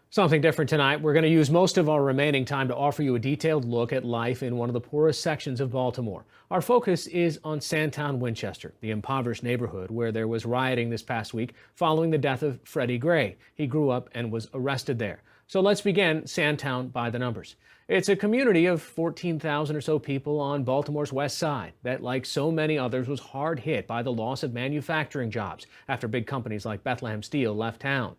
Something different tonight. We're going to use most of our remaining time to offer you a detailed look at life in one of the poorest sections of Baltimore. Our focus is on Sandtown-Winchester, the impoverished neighborhood where there was rioting this past week following the death of Freddie Gray. He grew up and was arrested there. So let's begin Sandtown by the numbers. It's a community of 14,000 or so people on Baltimore's west side that, like so many others, was hard hit by the loss of manufacturing jobs after big companies like Bethlehem Steel left town.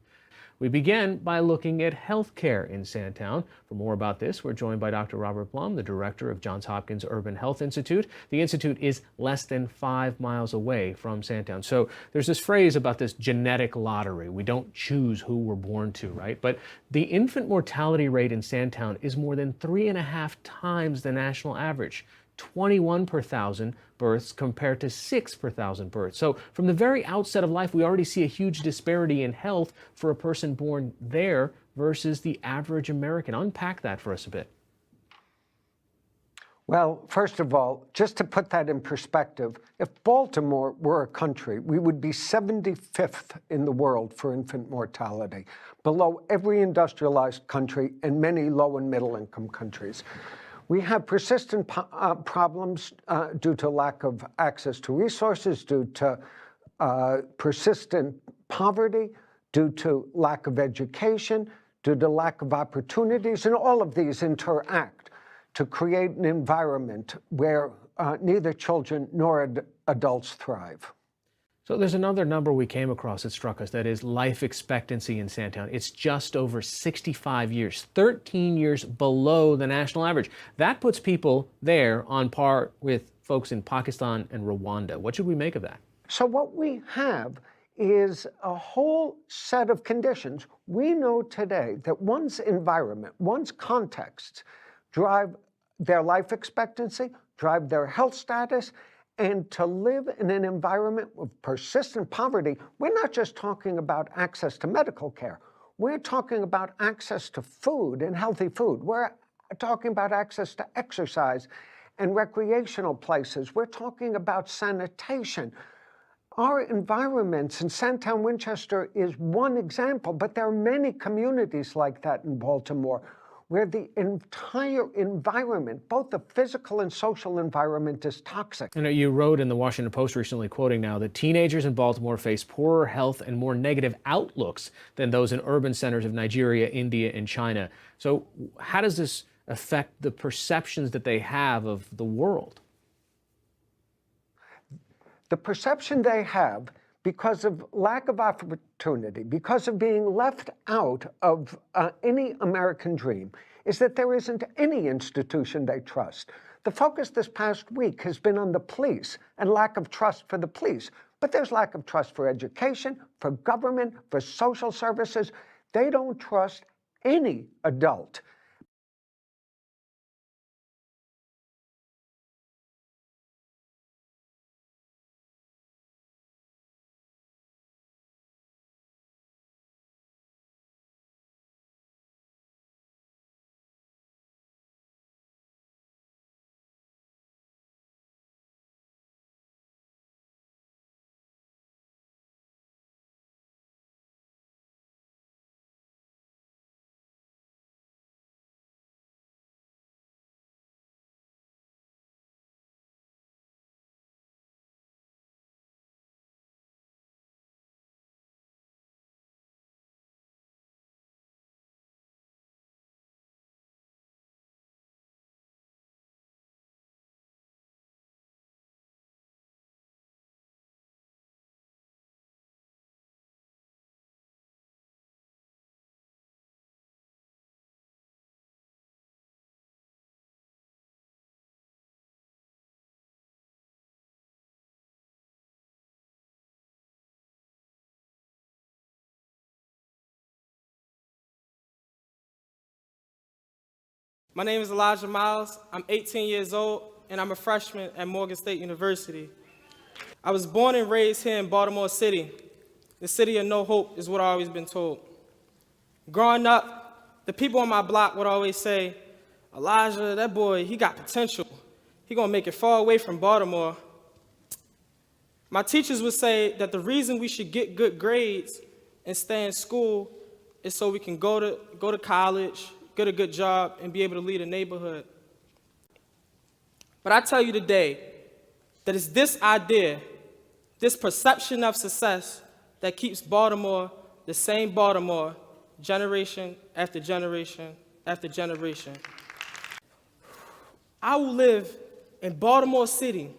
We begin by looking at health care in Sandtown. For more about this, we're joined by Dr. Robert Blum, the director of Johns Hopkins Urban Health Institute. The institute is less than 5 miles away from Sandtown. So there's this phrase about this genetic lottery. We don't choose who we're born to, right? But the infant mortality rate in Sandtown is more than 3.5 times the national average. 21 per thousand births compared to 6 per thousand births. So from the very outset of life, we already see a huge disparity in health for a person born there versus the average American. Unpack that for us a bit. Well, first of all, just to put that in perspective, if Baltimore were a country, we would be 75th in the world for infant mortality, below every industrialized country and many low and middle income countries. We have persistent problems due to lack of access to resources, due to persistent poverty, due to lack of education, due to lack of opportunities, and all of these interact to create an environment where neither children nor adults thrive. So there's another number we came across that struck us, that is life expectancy in Sandtown. It's just over 65 years, 13 years below the national average. That puts people there on par with folks in Pakistan and Rwanda. What should we make of that? So what we have is a whole set of conditions. We know today that one's environment, one's contexts drive their life expectancy, drive their health status, and to live in an environment with persistent poverty, we're not just talking about access to medical care. We're talking about access to food and healthy food. We're talking about access to exercise and recreational places. We're talking about sanitation. Our environments, and Sandtown-Winchester is one example, but there are many communities like that in Baltimore, where the entire environment, both the physical and social environment, is toxic. You wrote in the Washington Post recently, quoting now, that teenagers in Baltimore face poorer health and more negative outlooks than those in urban centers of Nigeria, India, and China. So how does this affect the perceptions that they have of the world? The perception they have, because of lack of opportunity, because of being left out of any American dream, is that there isn't any institution they trust. The focus this past week has been on the police and lack of trust for the police. But there's lack of trust for education, for government, for social services. They don't trust any adult. My name is Elijah Miles. I'm 18 years old, and I'm a freshman at Morgan State University. I was born and raised here in Baltimore City. The city of no hope is what I've always been told. Growing up, the people on my block would always say, Elijah, that boy, he got potential. He gonna make it far away from Baltimore. My teachers would say that the reason we should get good grades and stay in school is so we can go to college, get a good job, and be able to lead a neighborhood. But I tell you today that it's this idea, this perception of success that keeps Baltimore the same Baltimore generation after generation after generation. I will live in Baltimore City,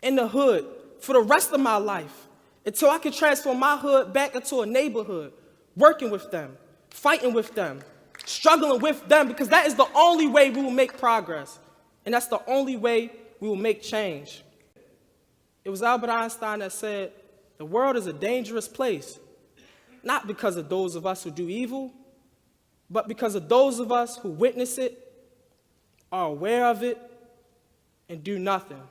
in the hood, for the rest of my life until I can transform my hood back into a neighborhood, working with them, fighting with them, struggling with them, because that is the only way we will make progress. And that's the only way we will make change. It was Albert Einstein that said, the world is a dangerous place, not because of those of us who do evil, but because of those of us who witness it, are aware of it, and do nothing.